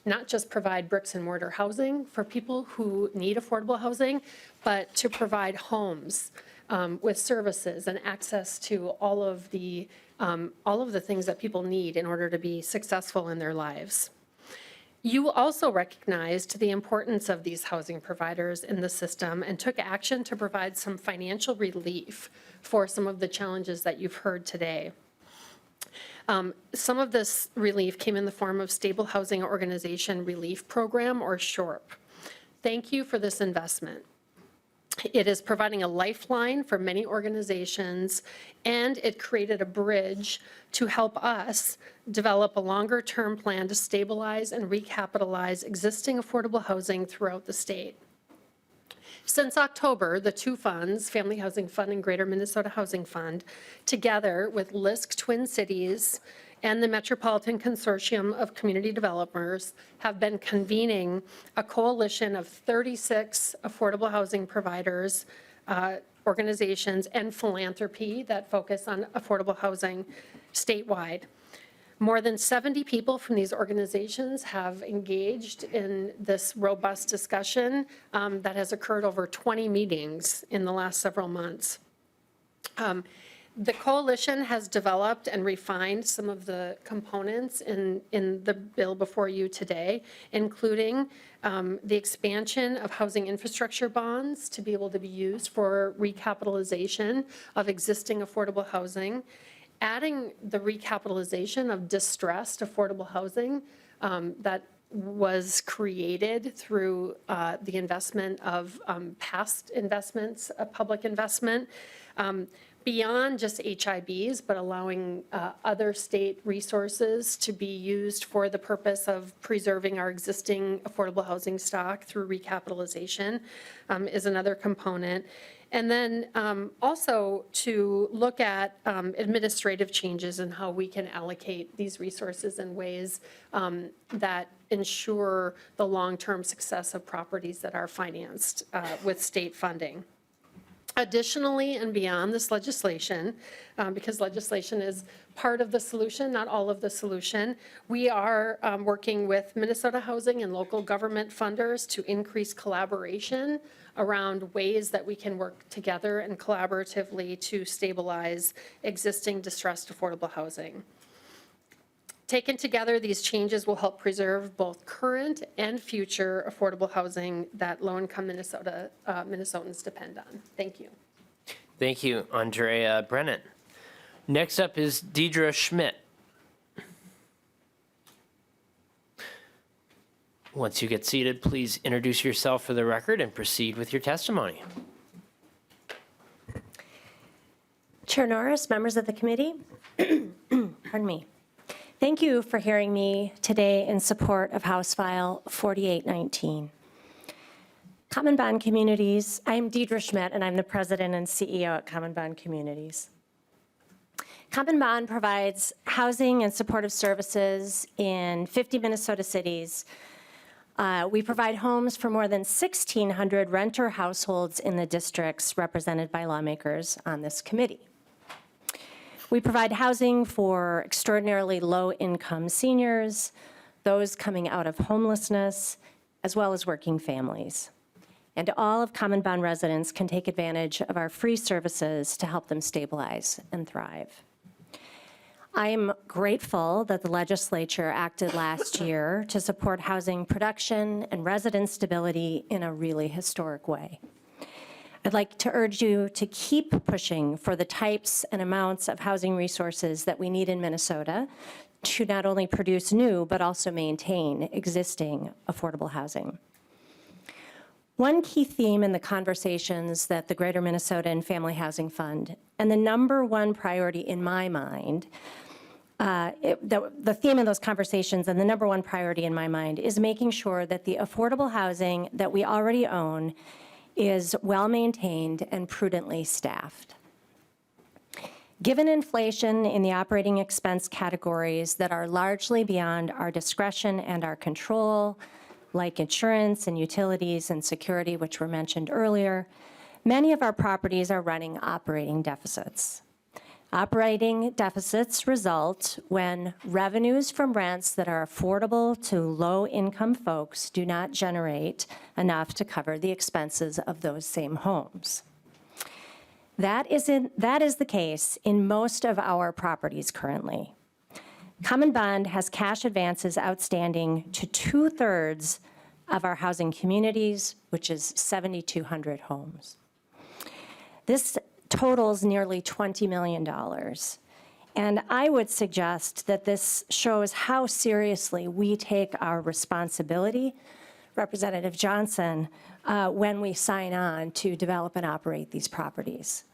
not just provide bricks and mortar housing for people who need affordable housing, but to provide homes with services and access to all of the things that people need in order to be successful in their lives. You also recognized the importance of these housing providers in the system and took action to provide some financial relief for some of the challenges that you've heard today. Some of this relief came in the form of Stable Housing Organization Relief Program, or SHORP. Thank you for this investment. It is providing a lifeline for many organizations, and it created a bridge to help us develop a longer-term plan to stabilize and recapitalize existing affordable housing throughout the state. Since October, the two funds, Family Housing Fund and Greater Minnesota Housing Fund, together with LISC Twin Cities and the Metropolitan Consortium of Community Developers, have been convening a coalition of 36 affordable housing providers, organizations, and philanthropy that focus on affordable housing statewide. More than 70 people from these organizations have engaged in this robust discussion that has occurred over 20 meetings in the last several months. The coalition has developed and refined some of the components in the bill before you today, including the expansion of housing infrastructure bonds to be able to be used for recapitalization of existing affordable housing, adding the recapitalization of distressed affordable housing that was created through the investment of past investments, public investment, beyond just HIBs, but allowing other state resources to be used for the purpose of preserving our existing affordable housing stock through recapitalization is another component. And then also to look at administrative changes and how we can allocate these resources in ways that ensure the long-term success of properties that are financed with state funding. Additionally, and beyond this legislation, because legislation is part of the solution, not all of the solution, we are working with Minnesota Housing and local government funders to increase collaboration around ways that we can work together and collaboratively to stabilize existing distressed affordable housing. Taken together, these changes will help preserve both current and future affordable housing that low-income Minnesotans depend on. Thank you. Thank you, Andrea Brennan. Next up is Deidre Schmidt. Once you get seated, please introduce yourself for the record and proceed with your testimony. Chair Norris, members of the committee, pardon me. Thank you for hearing me today in support of House File 4819. Common Bond Communities, I'm Deidre Schmidt, and I'm the president and CEO at Common Bond Communities. Common Bond provides housing and supportive services in 50 Minnesota cities. We provide homes for more than 1,600 renter households in the districts represented by lawmakers on this committee. We provide housing for extraordinarily low-income seniors, those coming out of homelessness, as well as working families. and all of Common Bond residents can take advantage of our free services to help them stabilize and thrive. I am grateful that the legislature acted last year to support housing production and resident stability in a really historic way. I'd like to urge you to keep pushing for the types and amounts of housing resources that we need in Minnesota to not only produce new, but also maintain existing affordable housing. One key theme in the conversations that the Greater Minnesota and Family Housing Fund, and the number one priority in my mind, the theme of those conversations and the number one priority in my mind is making sure that the affordable housing that we already own is well-maintained and prudently staffed. Given inflation in the operating expense categories that are largely beyond our discretion and our control, like insurance and utilities and security, which were mentioned earlier, many of our properties are running operating deficits. Operating deficits result when revenues from rents that are affordable to low-income folks do not generate enough to cover the expenses of those same homes. That is the case in most of our properties currently. Common Bond has cash advances outstanding to 2/3 of our housing communities, which is 7,200 homes. This totals nearly $20 million. And I would suggest that this shows how seriously we take our responsibility, Representative Johnson, when we sign on to develop and operate these properties.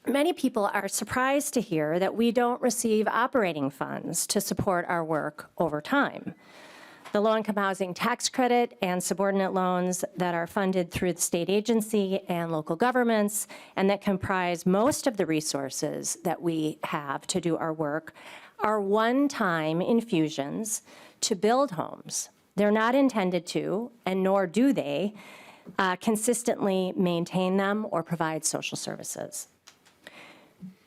Many people are surprised to hear that we don't receive operating funds to support our work over time. The low-income housing tax credit and subordinate loans that are funded through the state agency and local governments and that comprise most of the resources that we have to do our work are one-time infusions to build homes. They're not intended to, and nor do they, consistently maintain them or provide social services.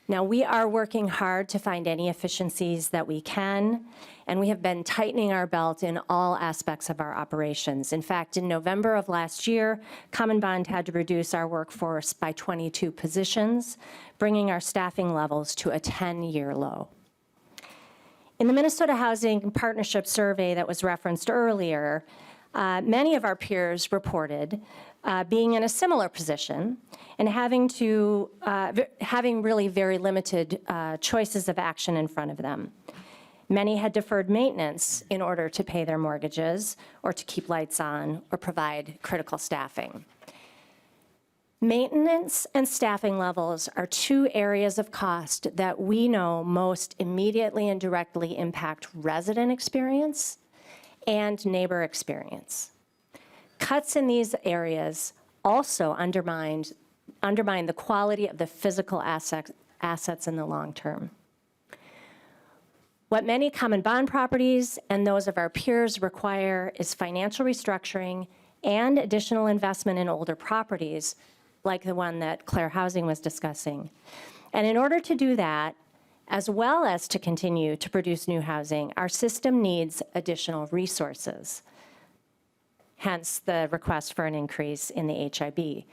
Now, we are working hard to find any efficiencies that we can, and we have been tightening our belt in all aspects of our operations. In fact, in November of last year, Common Bond had to reduce our workforce by 22 positions, bringing our staffing levels to a 10-year low. In the Minnesota Housing Partnership Survey that was referenced earlier, many of our peers reported being in a similar position and having really very limited choices of action in front of them. Many had deferred maintenance in order to pay their mortgages or to keep lights on or provide critical staffing. Maintenance and staffing levels are two areas of cost that we know most immediately and directly impact resident experience and neighbor experience. Cuts in these areas also undermine the quality of the physical assets in the long term. What many Common Bond properties and those of our peers require is financial restructuring and additional investment in older properties, like the one that Claire Housing was discussing. And in order to do that, as well as to continue to produce new housing, our system needs additional resources, hence the request for an increase in the HIB.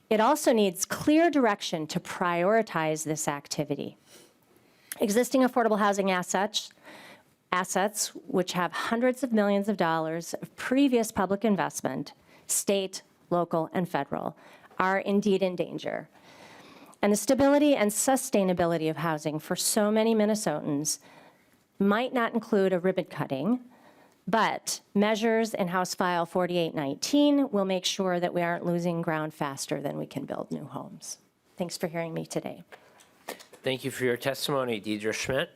It also needs clear direction to prioritize this activity. Existing affordable housing assets, which have hundreds of millions of dollars of previous public investment, state, local, and federal, are indeed in danger. And the stability and sustainability of housing for so many Minnesotans might not include a ribbon cutting, but measures in House File 4819 will make sure that we aren't losing ground faster than we can build new homes. Thanks for hearing me today. Thank you for your testimony, Deidre Schmidt.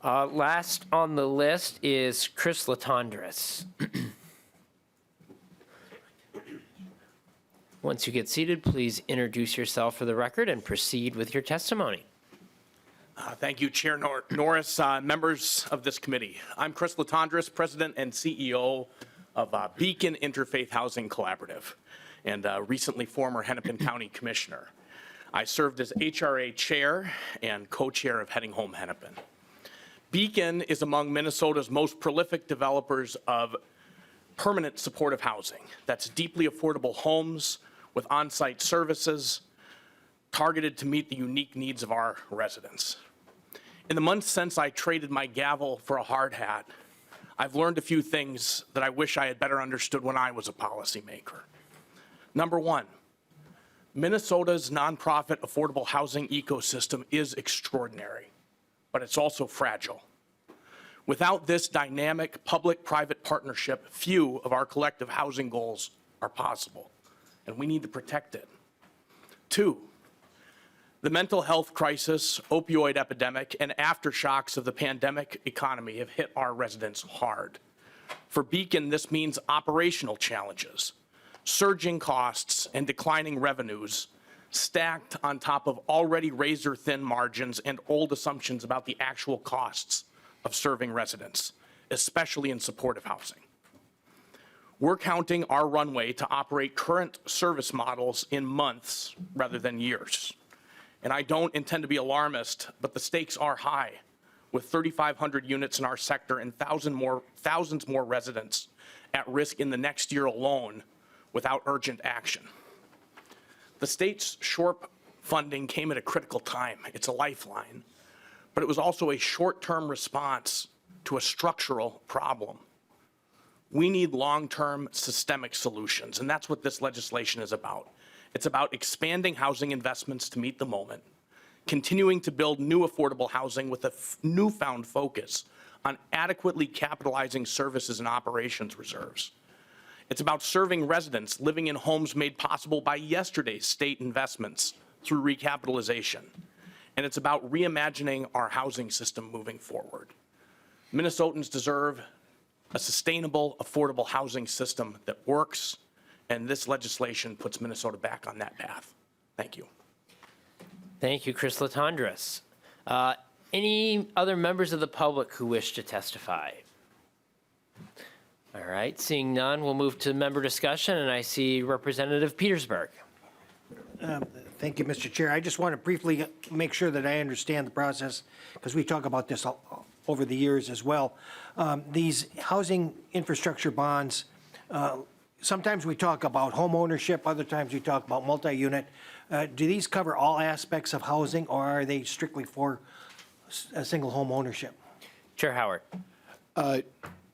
Last on the list is Chris Latondras. Once you get seated, please introduce yourself for the record and proceed with your testimony. Thank you, Chair Norris, members of this committee. I'm Chris Latondras, President and CEO of Beacon Interfaith Housing Collaborative, and recently former Hennepin County Commissioner. I served as HRA Chair and Co-Chair of Heading Home Hennepin. Beacon is among Minnesota's most prolific developers of permanent supportive housing. That's deeply affordable homes with on-site services targeted to meet the unique needs of our residents. In the months since I traded my gavel for a hard hat, I've learned a few things that I wish I had better understood when I was a policymaker. Number one, Minnesota's nonprofit affordable housing ecosystem is extraordinary, but it's also fragile. Without this dynamic public-private partnership, few of our collective housing goals are possible, and we need to protect it. Two, the mental health crisis, opioid epidemic, and aftershocks of the pandemic economy have hit our residents hard. For Beacon, this means operational challenges, surging costs, and declining revenues stacked on top of already razor-thin margins and old assumptions about the actual costs of serving residents, especially in supportive housing. We're counting our runway to operate current service models in months rather than years. And I don't intend to be alarmist, but the stakes are high, with 3,500 units in our sector and thousands more residents at risk in the next year alone without urgent action. The state's SHORP funding came at a critical time. It's a lifeline, but it was also a short-term response to a structural problem. We need long-term systemic solutions, and that's what this legislation is about. It's about expanding housing investments to meet the moment, continuing to build new affordable housing with a newfound focus on adequately capitalizing services and operations reserves. It's about serving residents living in homes made possible by yesterday's state investments through recapitalization. And it's about reimagining our housing system moving forward. Minnesotans deserve a sustainable, affordable housing system that works, and this legislation puts Minnesota back on that path. Thank you. Thank you, Chris Latondras. Any other members of the public who wish to testify? All right, seeing none, we'll move to member discussion, and I see Representative Petersburg. Thank you, Mr. Chair. I just want to briefly make sure that I understand the process, because we talk about this over the years as well. These housing infrastructure bonds, sometimes we talk about home ownership, other times we talk about multi-unit. Do these cover all aspects of housing, or are they strictly for a single home ownership? Chair Howard.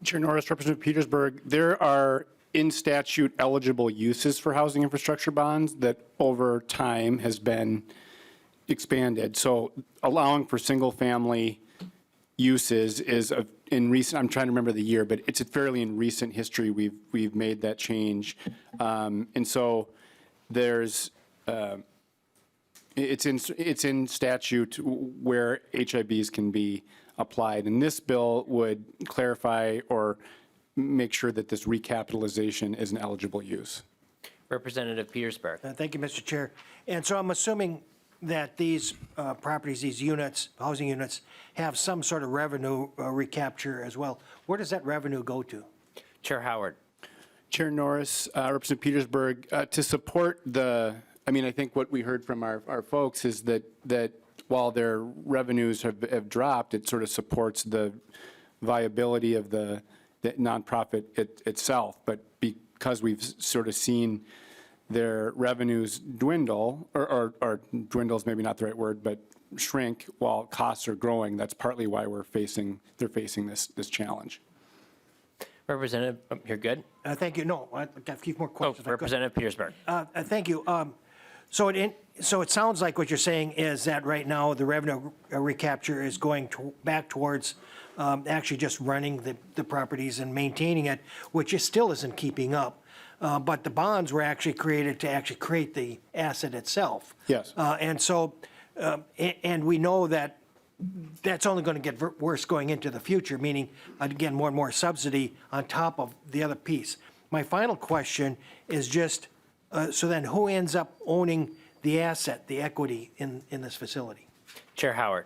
Chair Norris, Representative Petersburg, there are in statute eligible uses for housing infrastructure bonds that over time has been expanded. So allowing for single family uses is in recent, I'm trying to remember the year, but it's fairly in recent history we've made that change. And so there's, it's in statute where HIBs can be applied. And this bill would clarify or make sure that this recapitalization is an eligible use. Representative Petersburg. Thank you, Mr. Chair. And so I'm assuming that these properties, these units, housing units, have some sort of revenue recapture as well. Where does that revenue go to? Chair Howard. Chair Norris, Representative Petersburg, to support the, I mean, I think what we heard from our folks is that while their revenues have dropped, it sort of supports the viability of the nonprofit itself. But because we've sort of seen their revenues dwindle, or dwindle is maybe not the right word, but shrink while costs are growing, that's partly why they're facing this challenge. Representative, you're good? Thank you. No, I've got a few more questions. Representative Petersburg. Thank you. So it sounds like what you're saying is that right now the revenue recapture is going back towards actually just running the properties and maintaining it, which still isn't keeping up. But the bonds were actually created to actually create the asset itself. Yes. And so, and we know that that's only going to get worse going into the future, meaning, again, more and more subsidy on top of the other piece. My final question is just, so then who ends up owning the asset, the equity in this facility? Chair Howard.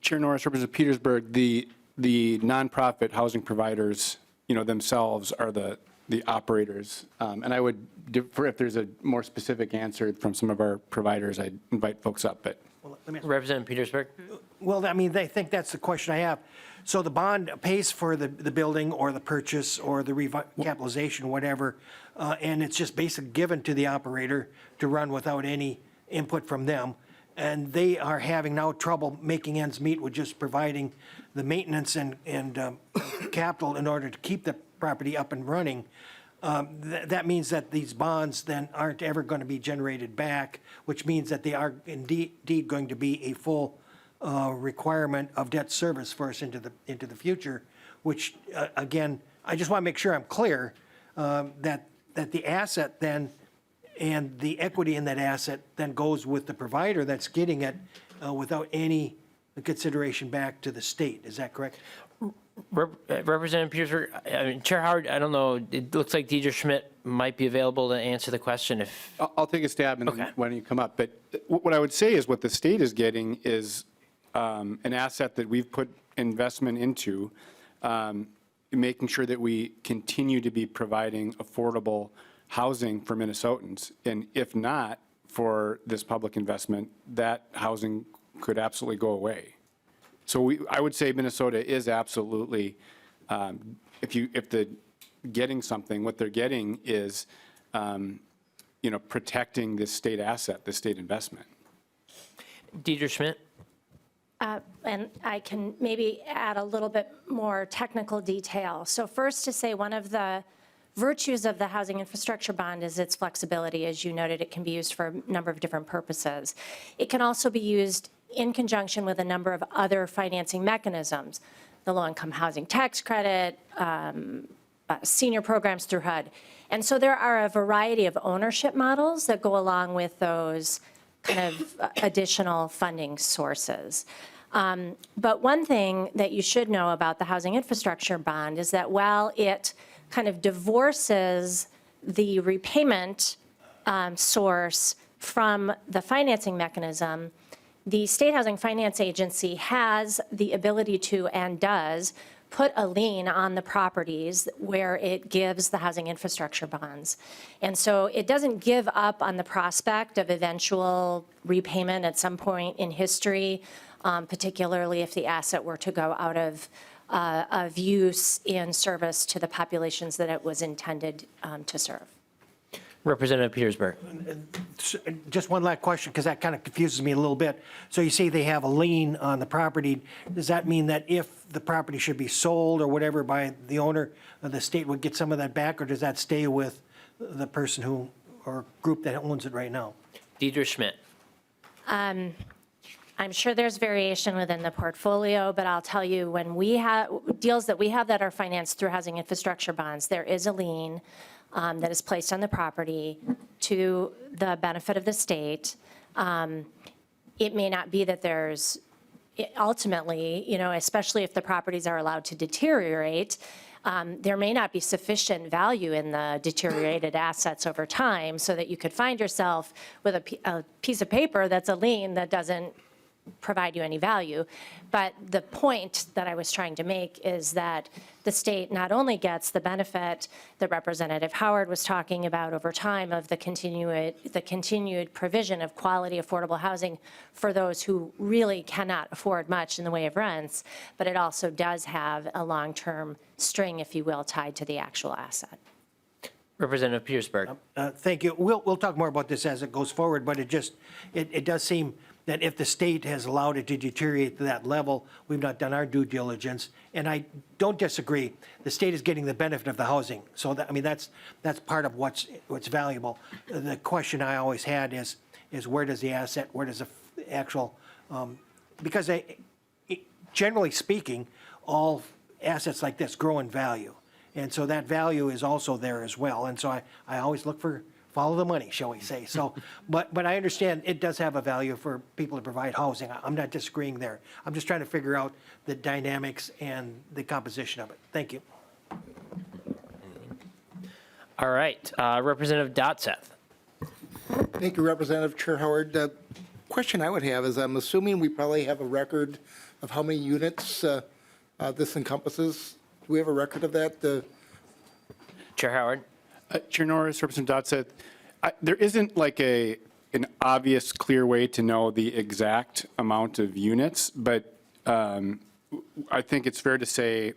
Chair Norris, Representative Petersburg, the nonprofit housing providers, themselves are the operators. And I would defer, if there's a more specific answer from some of our providers, I'd invite folks up. But Well, let me ask, Representative Petersburg. Well, I mean, I think that's the question I have. So the bond pays for the building or the purchase or the recapitalization, whatever, and it's just basically given to the operator to run without any input from them. And they are having now trouble making ends meet with just providing the maintenance and capital in order to keep the property up and running. That means that these bonds then aren't ever going to be generated back, which means that they are indeed going to be a full requirement of debt service for us into the future, which, again, I just want to make sure I'm clear that the asset then and the equity in that asset then goes with the provider that's getting it without any consideration back to the state. Is that correct? Representative Petersburg, I mean, Chair Howard, I don't know, it looks like Deidre Schmidt might be available to answer the question if, I'll take a stab and Okay. when you come up. But what I would say is what the state is getting is an asset that we've put investment into, making sure that we continue to be providing affordable housing for Minnesotans. And if not for this public investment, that housing could absolutely go away. So I would say Minnesota is absolutely, if the getting something, what they're getting is, protecting this state asset, this state investment. Deidre Schmidt? And I can maybe add a little bit more technical detail. So first to say one of the virtues of the housing infrastructure bond is its flexibility. As you noted, it can be used for a number of different purposes. It can also be used in conjunction with a number of other financing mechanisms, the low-income housing tax credit, senior programs through HUD. And so there are a variety of ownership models that go along with those kind of additional funding sources. But one thing that you should know about the housing infrastructure bond is that while it kind of divorces the repayment source from the financing mechanism, the State Housing Finance Agency has the ability to and does put a lien on the properties where it gives the housing infrastructure bonds. And so it doesn't give up on the prospect of eventual repayment at some point in history, particularly if the asset were to go out of use in service to the populations that it was intended to serve. Representative Petersburg. Just one last question, because that kind of confuses me a little bit. So you say they have a lien on the property. Does that mean that if the property should be sold or whatever by the owner, the state would get some of that back, or does that stay with the person who, or group that owns it right now? Deidre Schmidt. I'm sure there's variation within the portfolio, but I'll tell you, when we have deals that we have that are financed through housing infrastructure bonds, there is a lien that is placed on the property to the benefit of the state. It may not be that there's, ultimately, especially if the properties are allowed to deteriorate, there may not be sufficient value in the deteriorated assets over time so that you could find yourself with a piece of paper that's a lien that doesn't provide you any value. But the point that I was trying to make is that the state not only gets the benefit that Representative Howard was talking about over time of the continued provision of quality, affordable housing for those who really cannot afford much in the way of rents, but it also does have a long-term string, if you will, tied to the actual asset. Representative Petersburg. Thank you. We'll talk more about this as it goes forward, but it does seem that if the state has allowed it to deteriorate to that level, we've not done our due diligence. And I don't disagree. The state is getting the benefit of the housing. So that's part of what's valuable. The question I always had is where does the asset, where does the actual, because generally speaking, all assets like this grow in value. And so that value is also there as well. And so I always look for follow the money, shall we say. So, but I understand it does have a value for people to provide housing. I'm not disagreeing there. I'm just trying to figure out the dynamics and the composition of it. Thank you. All right. Representative Dotseth. Thank you, Representative. Chair Howard. Question I would have is, I'm assuming we probably have a record of how many units this encompasses. Do we have a record of that? Chair Howard. Chair Norris, Representative Dotseth, there isn't like a an obvious, clear way to know the exact amount of units, but I think it's fair to say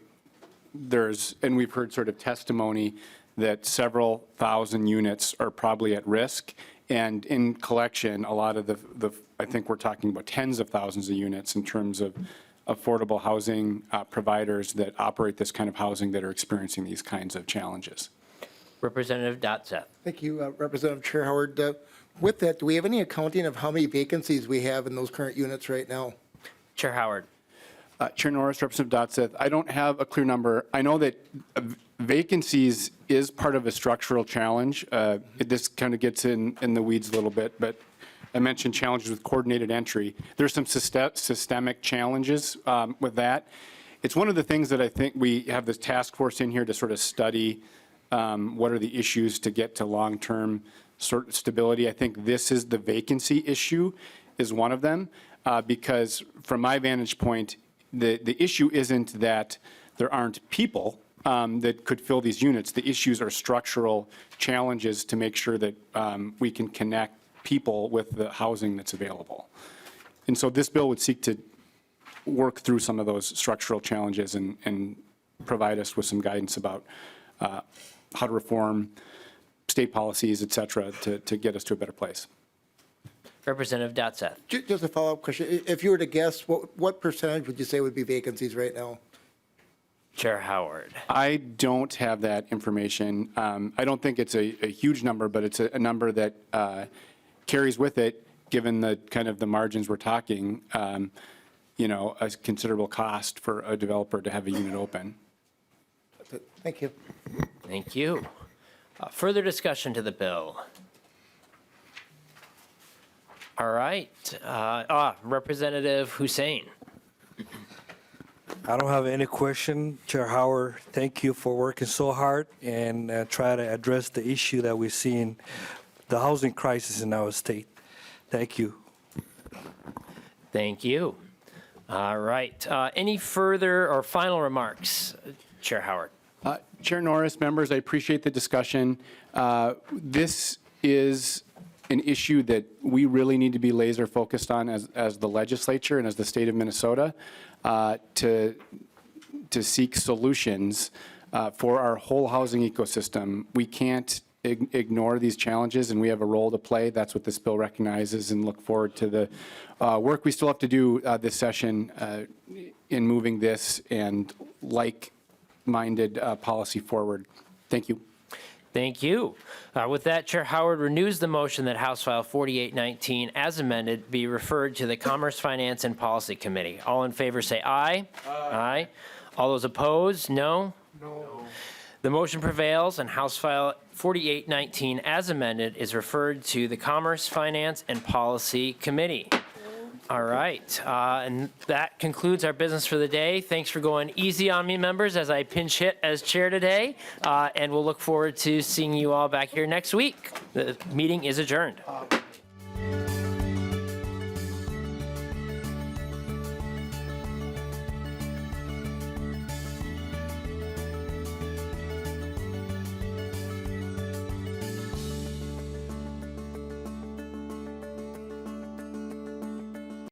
and we've heard sort of testimony that several thousand units are probably at risk. And in collection, a lot of I think we're talking about tens of thousands of units in terms of affordable housing providers that operate this kind of housing that are experiencing these kinds of challenges. Representative Dotseth. Thank you, Representative Chair Howard. With that, do we have any accounting of how many vacancies we have in those current units right now? Chair Howard. Chair Norris, Representative Dotseth, I don't have a clear number. I know that vacancies is part of a structural challenge. This kind of gets in the weeds a little bit, but I mentioned challenges with coordinated entry. There's some systemic challenges with that. It's one of the things that I think we have this task force in here to sort of study what are the issues to get to long-term sort of stability. I think this is the vacancy issue is one of them because from my vantage point, the issue isn't that there aren't people that could fill these units. The issues are structural challenges to make sure that we can connect people with the housing that's available. And so this bill would seek to work through some of those structural challenges and provide us with some guidance about how to reform state policies, et cetera, to get us to a better place. Representative Dotseth. Just a follow-up question. If you were to guess, what percentage would you say would be vacancies right now? Chair Howard. I don't have that information. I don't think it's a huge number, but it's a number that carries with it, given the kind of the margins we're talking, a considerable cost for a developer to have a unit open. That's it. Thank you. Thank you. Further discussion to the bill. All right. Representative Hussein. I don't have any question. Chair Howard, thank you for working so hard and try to address the issue that we're seeing, the housing crisis in our state. Thank you. Thank you. All right. Any further or final remarks, Chair Howard? Chair Norris, members, I appreciate the discussion. This is an issue that we really need to be laser focused on as the legislature and as the state of Minnesota to seek solutions for our whole housing ecosystem. We can't ignore these challenges, and we have a role to play. That's what this bill recognizes, and look forward to the work we still have to do this session in moving this and like-minded policy forward. Thank you. Thank you. With that, Chair Howard renews the motion that House File 4819, as amended, be referred to the Commerce, Finance, and Policy Committee. All in favor say aye. Aye. All those opposed, no? No. The motion prevails, and House File 4819, as amended, is referred to the Commerce, Finance, and Policy Committee. All right, and that concludes our business for the day. Thanks for going easy on me, members, as I pinch hit as chair today, and we'll look forward to seeing you all back here next week. The meeting is adjourned.